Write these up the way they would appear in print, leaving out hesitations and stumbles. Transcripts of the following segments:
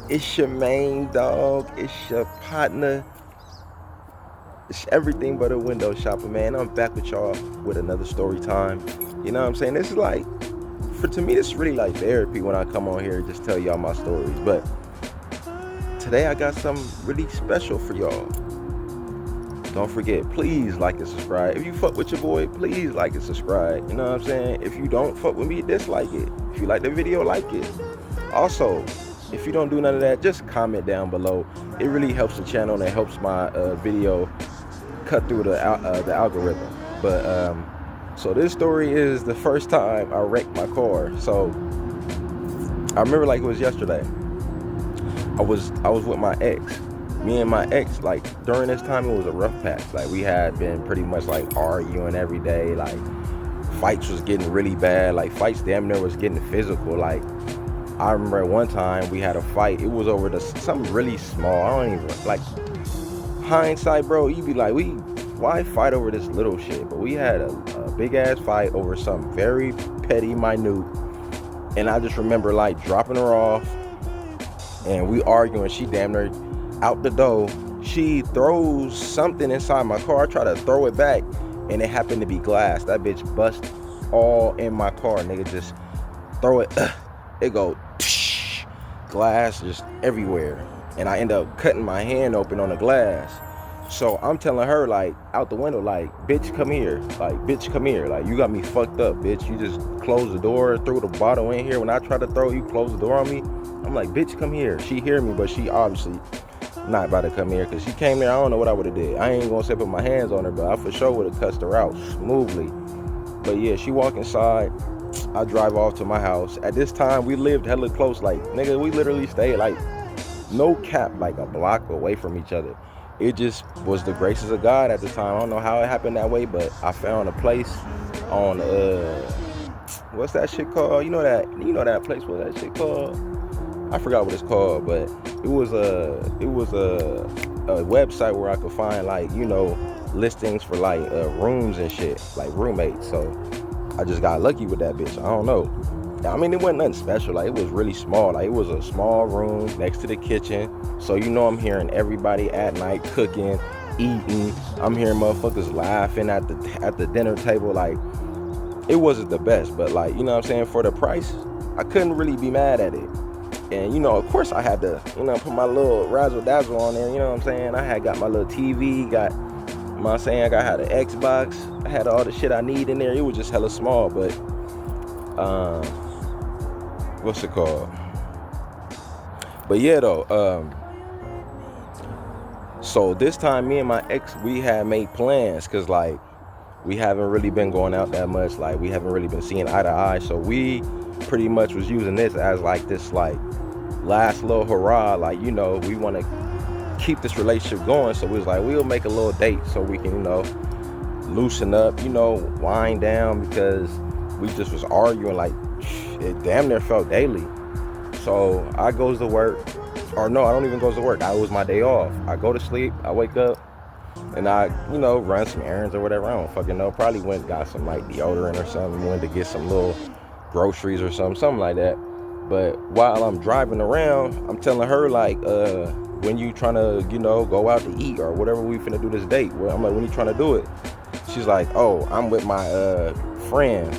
It's your main dog. It's your partner. It's everything but a window shopper, man. I'm back with y'all with another story time. You know what I'm saying? This is like, to me, this is really like therapy when I come on here and just tell y'all my stories. But today I got something really special for y'all. Don't forget, please like and subscribe. If you fuck with your boy, please like and subscribe. You know what I'm saying? If you don't fuck with me, dislike it. If you like the video, like it. Also, if you don't do none of that, just comment down below. It really helps the channel and it helps my video cut through the algorithm. But so this story is the first time I wrecked my car. So I remember like it was yesterday. I was with my ex. Me and my ex, like during this time, it was a rough patch. Like we had been pretty much like arguing every day. Like fights was getting really bad. Like fights damn near was getting physical. Like I remember one time we had a fight. It was over something really small. I don't even like hindsight, bro. You be like, why fight over this little shit? But we had a big ass fight over something very petty, minute. And I just remember like dropping her off, and we arguing. She damn near out the door. She throws something inside my car. I try to throw it back, and it happened to be glass. That bitch bust all in my car. Nigga just throw it. It go glass just everywhere, and I end up cutting my hand open on the glass. So I'm telling her like out the window, like, bitch, come here. Like, bitch, come here. Like, you got me fucked up, bitch. You just closed the door, threw the bottle in here. When I tried to throw, you closed the door on me. I'm like, bitch, come here. She hear me, but she obviously not about to come here, because she came there. I don't know what I would have did. I ain't gonna say put my hands on her, but I for sure would have cussed her out smoothly. But yeah, she walk inside. I drive off to my house. At this time, we lived hella close. Like, nigga, we literally stayed like, no cap, like a block away from each other. It just was the graces of God at the time. I don't know how it happened that way, but I found a place on what's that shit called? You know that place, what that shit called? I forgot what it's called, but it was a website where I could find like, listings for like rooms and shit, like roommates. So I just got lucky with that bitch. I don't know. I mean, it wasn't nothing special. Like, it was really small. Like, it was a small room next to the kitchen. So I'm hearing everybody at night cooking, eating. I'm hearing motherfuckers laughing at the dinner table. Like, it wasn't the best, but like, you know what I'm saying, for the price, I couldn't really be mad at it. And, of course I had to, put my little razzle dazzle on there. You know what I'm saying? I had got my little TV, I had an Xbox. I had all the shit I need in there. It was just hella small, but, what's it called? But yeah, though, so this time me and my ex, we had made plans, because like we haven't really been going out that much. Like, we haven't really been seeing eye to eye. So we pretty much was using this as like this like last little hurrah. Like, we want to keep this relationship going. So we was like, we'll make a little date so we can, loosen up, wind down, because we just was arguing like it damn near felt daily. So I goes to work, or no, I don't even go to work. It was my day off. I go to sleep, I wake up, and I, run some errands or whatever. I don't fucking know. Probably went and got some like deodorant or something. Went to get some little groceries or something like that. But while I'm driving around, I'm telling her like, when you trying to, go out to eat or whatever we finna do this date. Well, I'm like, when you trying to do it? She's like, oh, I'm with my friend.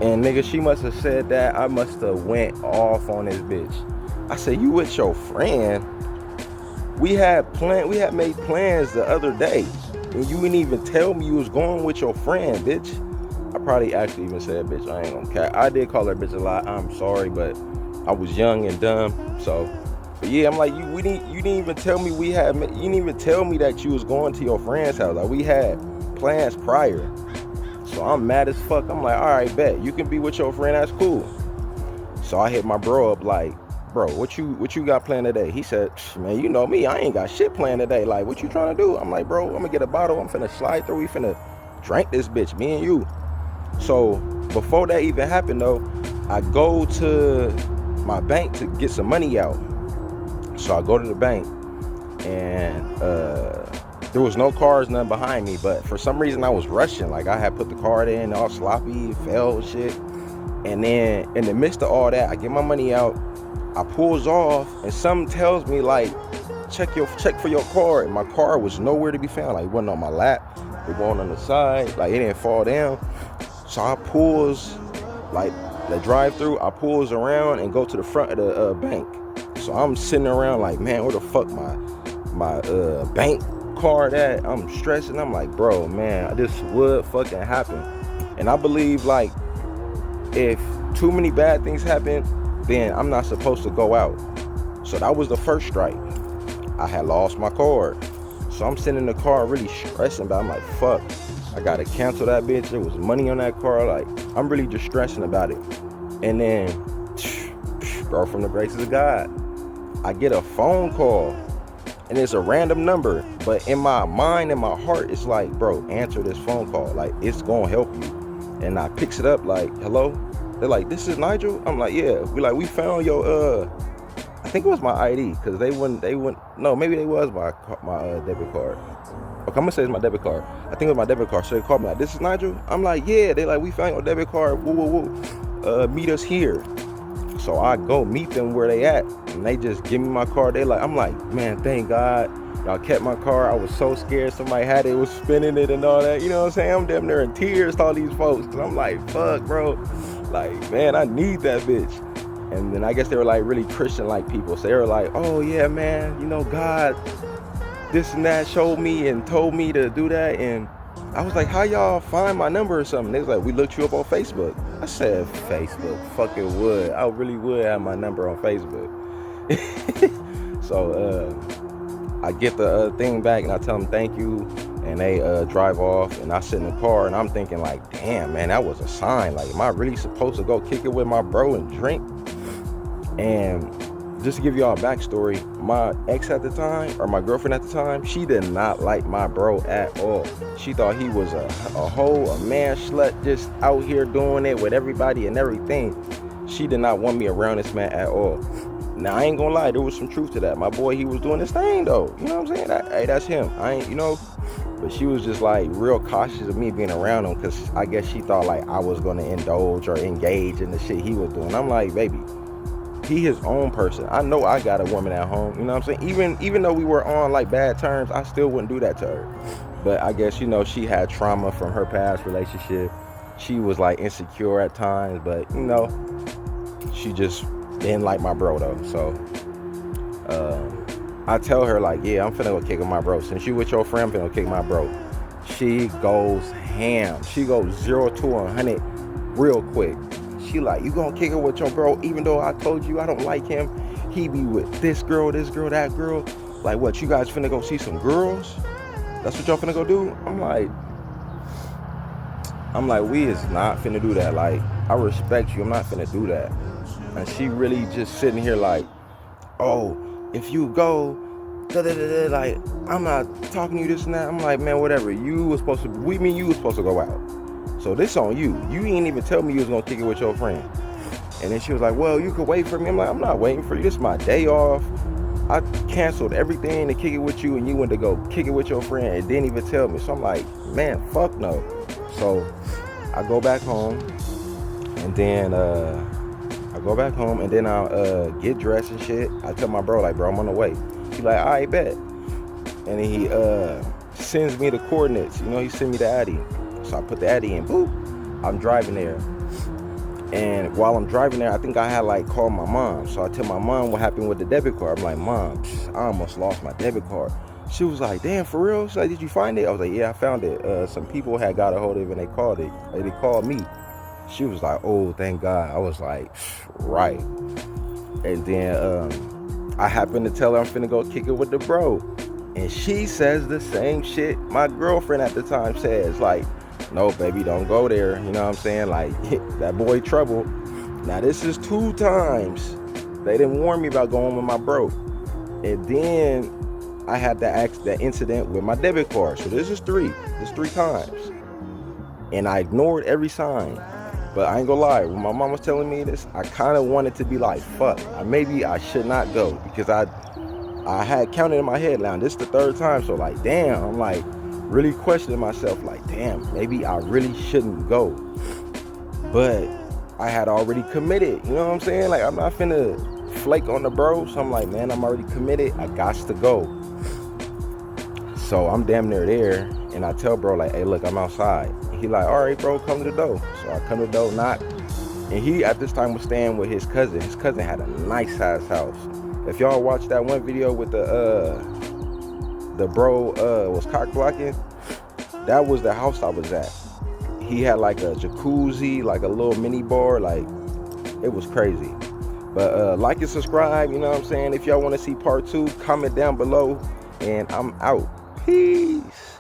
And nigga, she must have said that. I must have went off on this bitch. I said, you with your friend? We had made plans the other day, and you didn't even tell me you was going with your friend, bitch. I probably actually even said bitch. I ain't gonna care. I did call her bitch a lot. I'm sorry, but I was young and dumb. So, but yeah, I'm like, you didn't even tell me you didn't even tell me that you was going to your friend's house. Like, we had plans prior. So I'm mad as fuck. I'm like, all right, bet. You can be with your friend. That's cool. So I hit my bro up like, bro, what you got planned today? He said, man, you know me. I ain't got shit planned today. Like, what you trying to do? I'm like, bro, I'm going to get a bottle. I'm finna slide through. We finna drink this bitch, me and you. So before that even happened, though, I go to my bank to get some money out. So I go to the bank, and there was no cars, none behind me, but for some reason I was rushing. Like, I had put the card in all sloppy, fell shit. And then in the midst of all that, I get my money out, I pulls off, and something tells me like, check for your car. And my car was nowhere to be found. Like, it wasn't on my lap, it wasn't on the side, like it didn't fall down. So I pulls, like the drive-through, I pulls around and go to the front of the bank. So I'm sitting around like, man, where the fuck my bank card at? I'm stressing. I'm like, bro, man, this would fucking happen. And I believe like if too many bad things happen, then I'm not supposed to go out. So that was the first strike. I had lost my card. So I'm sitting in the car really stressing, but I'm like, fuck, I gotta cancel that bitch. There was money on that car. Like, I'm really just stressing about it. And then, bro, from the graces of God, I get a phone call, and it's a random number, but in my mind and my heart, it's like, bro, answer this phone call. Like, it's gonna help you. And I picks it up like, hello? They're like, this is Nigel? I'm like, yeah. We found your, I think it was my ID, because they wouldn't, no, maybe it was my debit card. Okay, I'm gonna say it's my debit card. I think it was my debit card. So they called me like, this is Nigel? I'm like, yeah. They like, we found your debit card, woo. Meet us here. So I go meet them where they at, and they just give me my card. I'm like, man, thank God y'all kept my car. I was so scared somebody had it, was spinning it and all that. You know what I'm saying? I'm damn near in tears to all these folks, because I'm like, fuck, bro. Like, man, I need that bitch. And then I guess they were like really Christian-like people. So they were like, oh yeah, man, you know, God, this and that showed me and told me to do that. And I was like, how y'all find my number or something? They was like, we looked you up on Facebook. I said, Facebook, fucking would. I really would have my number on Facebook. So I get the thing back, and I tell them thank you, and they drive off, and I sit in the car, and I'm thinking like, damn, man, that was a sign. Like, am I really supposed to go kick it with my bro and drink? And just to give y'all a backstory, my ex at the time, or my girlfriend at the time, she did not like my bro at all. She thought he was a hoe, a man slut, just out here doing it with everybody and everything. She did not want me around this man at all. Now, I ain't gonna lie, there was some truth to that. My boy, he was doing his thing though. You know what I'm saying? Hey, that's him. I ain't, you know, but she was just like real cautious of me being around him, because I guess she thought like I was gonna indulge or engage in the shit he was doing. I'm like, baby, he his own person. I know I got a woman at home, you know what I'm saying? Even though we were on like bad terms, I still wouldn't do that to her. But I guess, you know, she had trauma from her past relationship. She was like insecure at times, but you know, she just didn't like my bro though. So I tell her like, yeah, I'm finna go kick with my bro. Since you with your friend, I'm finna go kick my bro. She goes ham. She goes 0 to 100 real quick. She like, you gonna kick it with your bro, even though I told you I don't like him. He be with this girl, that girl. Like, what, you guys finna go see some girls? That's what y'all finna go do? I'm like, we is not finna do that. Like, I respect you, I'm not finna do that. And she really just sitting here like, oh, if you go, like, I'm not talking to you this and that. I'm like, man, whatever. You was supposed to go out. So this on you. You ain't even tell me you was gonna kick it with your friend. And then she was like, well, you could wait for me. I'm like, I'm not waiting for you. This is my day off. I canceled everything to kick it with you, and you went to go kick it with your friend and didn't even tell me. So I'm like, man, fuck no. So I go back home, and then I'll get dressed and shit. I tell my bro, like, bro, I'm on the way. He like, all right, bet. And then he sends me the coordinates. You know, he sent me the Addy. So I put the Addy in, boop. I'm driving there. And while I'm driving there, I think I had like called my mom. So I tell my mom what happened with the debit card. I'm like, Mom, I almost lost my debit card. She was like, damn, for real? She's like, did you find it? I was like, yeah, I found it. Some people had got a hold of it and they called it. They called me. She was like, oh, thank God. I was like, right. And then I happened to tell her I'm finna go kick it with the bro. And she says the same shit my girlfriend at the time says. Like, no, baby, don't go there. You know what I'm saying? Like, that boy trouble. Now, this is 2 times. They didn't warn me about going with my bro. And then I had that incident with my debit card. So this is 3. This is 3 times. And I ignored every sign. But I ain't gonna lie, when my mom was telling me this, I kind of wanted to be like, fuck, maybe I should not go. Because I had counted in my head now, this is the 3rd time. So like, damn, I'm like really questioning myself, like, damn, maybe I really shouldn't go. But I had already committed, you know what I'm saying? Like, I'm not finna flake on the bro. So I'm like, man, I'm already committed. I got to go. So I'm damn near there, and I tell bro like, hey, look, I'm outside. And he like, all right, bro, come to the door. So I come to the door, knock, and he at this time was staying with his cousin. His cousin had a nice size house. If y'all watched that one video with the bro was cock blocking, that was the house I was at. He had like a jacuzzi, like a little mini bar, like it was crazy. But like and subscribe, you know what I'm saying? If y'all want to see part 2, comment down below, and I'm out. Peace.